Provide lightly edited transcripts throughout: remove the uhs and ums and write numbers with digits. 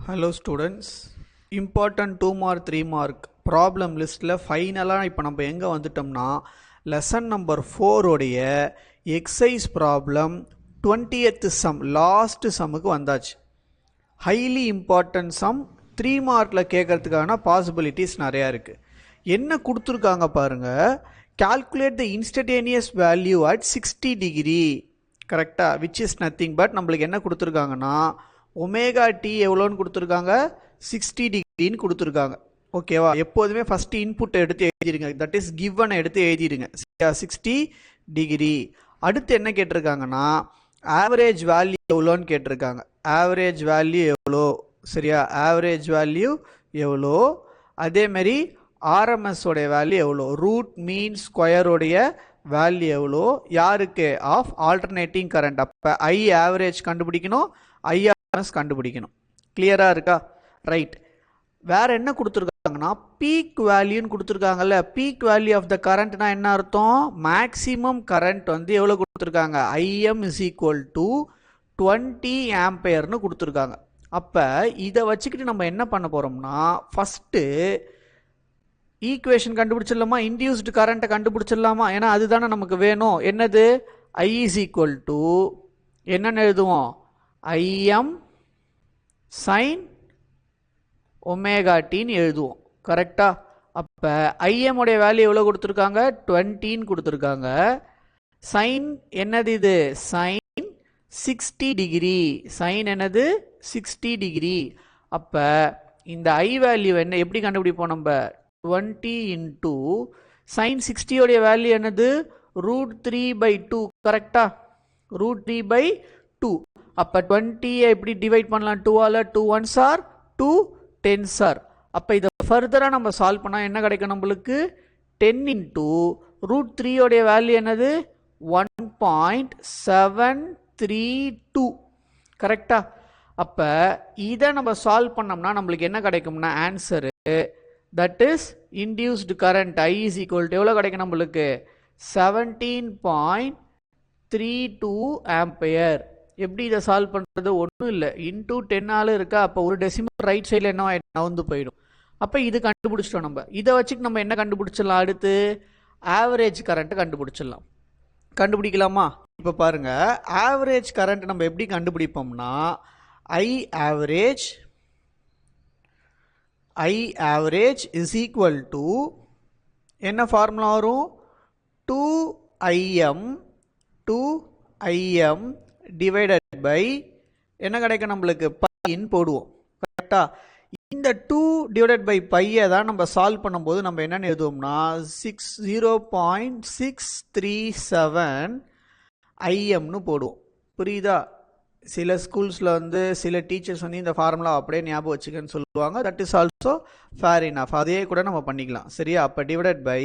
Hello students, important 2 mark 3 mark problem listல ஃபைனலாக இப்போ நம்ம எங்கே வந்துட்டோம்னா lesson number 4 உடைய exercise problem 20th sum last sumக்கு வந்தாச்சு. highly important sum 3 markல கேட்கறதுக்கான possibilities நிறையா இருக்குது. என்ன கொடுத்துருக்காங்க பாருங்க, calculate the instantaneous value at 60 degree கரெக்டா, which is nothing but நம்மளுக்கு என்ன கொடுத்துருக்காங்கன்னா ஒமேகா டி எவ்வளோன்னு கொடுத்துருக்காங்க, 60 டிகிரின்னு கொடுத்துருக்காங்க. ஓகேவா, எப்போதுமே ஃபஸ்ட்டு இன்புட்டை எடுத்து எழுதிடுங்க, தட் இஸ் கிவனை எடுத்து எழுதிடுங்க 60 டிகிரி. அடுத்து என்ன கேட்டிருக்காங்கன்னா ஆவரேஜ் வேல்யூ எவ்வளோன்னு கேட்டிருக்காங்க. ஆவரேஜ் வேல்யூ எவ்வளோ, சரியா, ஆவரேஜ் வேல்யூ எவ்வளோ, அதேமாரி ஆர்எம்எஸோடைய வேல்யூ எவ்வளோ, ரூட் மீன் ஸ்கொயருடைய வேல்யூ எவ்வளோ, யாருக்கு, ஆஃப் ஆல்டர்னேட்டிங் கரண்ட். அப்போ ஐ ஆவரேஜ் கண்டுபிடிக்கணும், ஐஆர்எஸ் கண்டுபிடிக்கணும். கிளியரா இருக்கா? ரைட். வேற என்ன கொடுத்துருக்காங்கன்னா பீக் வேல்யூன்னு கொடுத்துருக்காங்கல்ல. பீக் வேல்யூ ஆஃப் த கரண்ட்னா என்ன அர்த்தம், மேக்சிமம் கரண்ட் வந்து எவ்வளோ கொடுத்துருக்காங்க, ஐஎம் இஸ் ஈக்குவல் டு 20 ஆம்பையர்னு கொடுத்துருக்காங்க. அப்போ இதை வச்சுக்கிட்டு நம்ம என்ன பண்ண போகிறோம்னா ஃபஸ்ட்டு ஈக்குவேஷன் கண்டுபிடிச்சிடலாமா, இன்டியூஸ்டு கரண்ட்டை கண்டுபிடிச்சிடலாமா, ஏன்னா அதுதானே நமக்கு வேணும். என்னது, ஐ இஸ் ஈக்குவல் டு என்னென்னு எழுதுவோம், ஐஎம் சைன் ஒமேகா டின்னு எழுதுவோம். கரெக்டா? அப்போ ஐஎம் உடைய வேல்யூ எவ்வளோ கொடுத்துருக்காங்க, 20ன்னு கொடுத்துருக்காங்க. சைன் என்னது, இது சைன் 60 டிகிரி, சைன் என்னது 60 டிகிரி. அப்போ இந்த ஐ வேல்யூ என்ன எப்படி கண்டுபிடிப்போம், நம்ம 20 இன்டூ சைன் 60 உடைய வேல்யூ என்னது, √3/2. கரெக்டா, √3/2. அப்போ 20 எப்படி டிவைட் பண்ணலாம், 2ஆல், 2 1s are 2 10s are. அப்போ இதை ஃபர்தராக நம்ம சால்வ் பண்ணால் என்ன கிடைக்கும் நம்மளுக்கு, 10 இன்டூ √3 உடைய வேல்யூ என்னது 1.732. கரெக்டா? அப்போ இதை நம்ம சால்வ் பண்ணோம்னா நம்மளுக்கு என்ன கிடைக்கும்னா answer, that is induced current I is equal to எவ்வளோ கிடைக்கும் நம்மளுக்கு, 17.32 ஆம்பையர். எப்படி இதை சால்வ் பண்ணுறது, ஒன்றும் இல்லை, இன்டூ 10ஆல் இருக்கா. அப்போ ஒரு டெசிமல் ரைட் சைடில் என்ன நவுந்து போயிடும். அப்போ இது கண்டுபிடிச்சிட்டோம். நம்ம இதை வச்சுட்டு நம்ம என்ன கண்டுபிடிச்சிடலாம், அடுத்து ஆவரேஜ் கரண்ட்டு கண்டுபிடிச்சிடலாம். கண்டுபிடிக்கலாமா? இப்போ பாருங்க, ஆவரேஜ் கரண்ட் நம்ம எப்படி கண்டுபிடிப்போம்னா ஐ ஆவரேஜ் இஸ் ஈக்குவல் டு என்ன ஃபார்முலா வரும், 2IM டிவைடட் பை என்ன கிடைக்கும் நம்மளுக்கு, பைன்னு போடுவோம். கரெக்டா? இந்த 2 டிவைடட் பை பையை தான் நம்ம சால்வ் பண்ணும்போது நம்ம என்னென்னு எழுதுவோம்னா 0.637 ஐஎம்னு போடுவோம். புரியுதா? சில ஸ்கூல்ஸில் வந்து சில டீச்சர்ஸ் வந்து இந்த ஃபார்முலா அப்படியே ஞாபகம் வச்சுக்கன்னு சொல்லுவாங்க. That is also fair enough, அதே கூட நம்ம பண்ணிக்கலாம். சரியா? அப்போ டிவைடட் பை,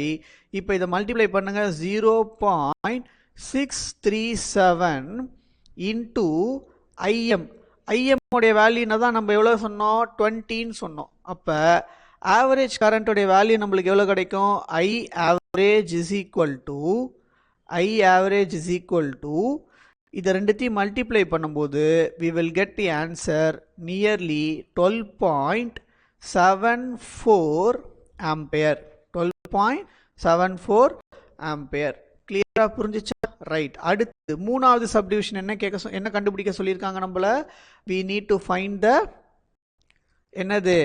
இப்போ இதை மல்டிப்ளை பண்ணுங்க, 0.637 இன்டூ ஐஎம். ஐஎம்முடைய வேல்யூனா தான் நம்ம எவ்வளோ சொன்னோம், 20ன்னு சொன்னோம். அப்போ ஆவரேஜ் கரண்ட்டுடைய வேல்யூ நம்மளுக்கு எவ்வளோ கிடைக்கும், ஐ ஆவரேஜ் இஸ் ஈக்குவல் டு இதை ரெண்டுத்தையும் மல்டிப்ளை பண்ணும்போது we will get the answer nearly 12.74 ampere. 12.74 ampere. கிளியரா புரிஞ்சிச்சா? ரைட். அடுத்து மூணாவது சப்டிவிஷன் என்ன கண்டுபிடிக்க சொல்லியிருக்காங்க நம்மள, we need to find the என்னது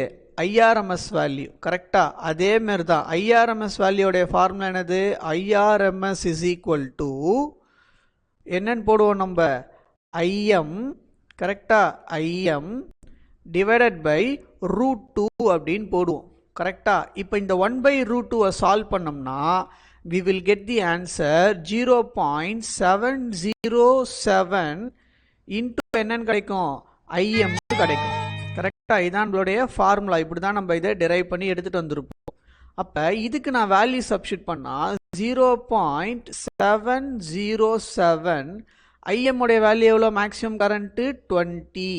ஐஆர்எம்எஸ் வேல்யூ. கரெக்டா? அதே மாதிரி தான் ஐஆர்எம்எஸ் வேல்யூடைய ஃபார்முலா என்னது, ஐஆர்எம்எஸ் இஸ் ஈக்குவல் டு என்னன்னு போடுவோம் நம்ம, ஐஎம். கரெக்டா? ஐஎம் டிவைடட் பை √2 அப்படின்னு போடுவோம். கரெக்டா? இப்போ இந்த 1/√2 சால்வ் பண்ணோம்னா we will get the answer 0.707 into என்னன்னு கிடைக்கும், ஐஎம் கிடைக்கும். கரெக்டா? இதான் நம்மளுடைய ஃபார்முலா. இப்படி தான் நம்ம இதை டெரைவ் பண்ணி எடுத்துகிட்டு வந்திருப்போம். அப்போ இதுக்கு நான் வேல்யூ சப்ஸ்டியூட் பண்ணால் 0.707 ஐஎம் உடைய வேல்யூ எவ்வளோ, மேக்ஸிமம் கரண்ட்டு 20.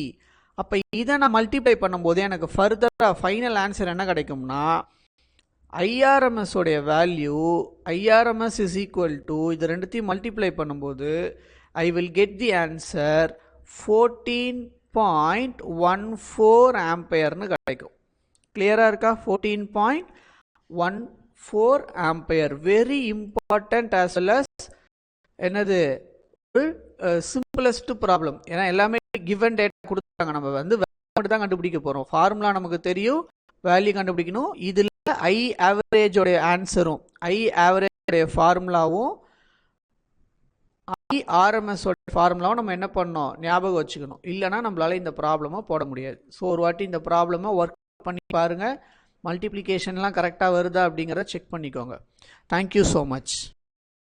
அப்போ இதை நான் மல்டிப்ளை பண்ணும்போது எனக்கு ஃபர்தராக ஃபைனல் ஆன்சர் என்ன கிடைக்கும்னா ஐஆர்எம்எஸ் உடைய value, IRMS is equal to இது ரெண்டுத்தையும் மல்டிப்ளை பண்ணும்போது I will get the answer 14 14.14 ஆம்பையர்னு கிடைக்கும். கிளியராக இருக்கா? 14.14 ampere. Very important as well as என்னது சிம்பிளஸ்ட் ப்ராப்ளம். ஏன்னா எல்லாமே கிவன் டேட்டா கொடுத்தாங்க, நம்ம வந்து வேல்யூ தான் கண்டுபிடிக்க போகிறோம். ஃபார்முலா நமக்கு தெரியும், வேல்யூ கண்டுபிடிக்கணும். இதில் ஐ ஆவரேஜோடைய ஆன்சரும் ஐ ஆவரேஜோடைய ஃபார்முலாவும் IRMS ஃபார்முலாவும் நம்ம என்ன பண்ணோம், ஞாபகம் வச்சுக்கணும். இல்லைனா நம்மளால இந்த ப்ராப்ளமாக போட முடியாது. ஸோ ஒரு வாட்டி இந்த ப்ராப்ளமை ஒர்க் பண்ணி பாருங்கள். மல்டிப்ளிகேஷன்லாம் கரெக்டாக வருதா அப்படிங்கிறத செக் பண்ணிக்கோங்க. Thank you so much.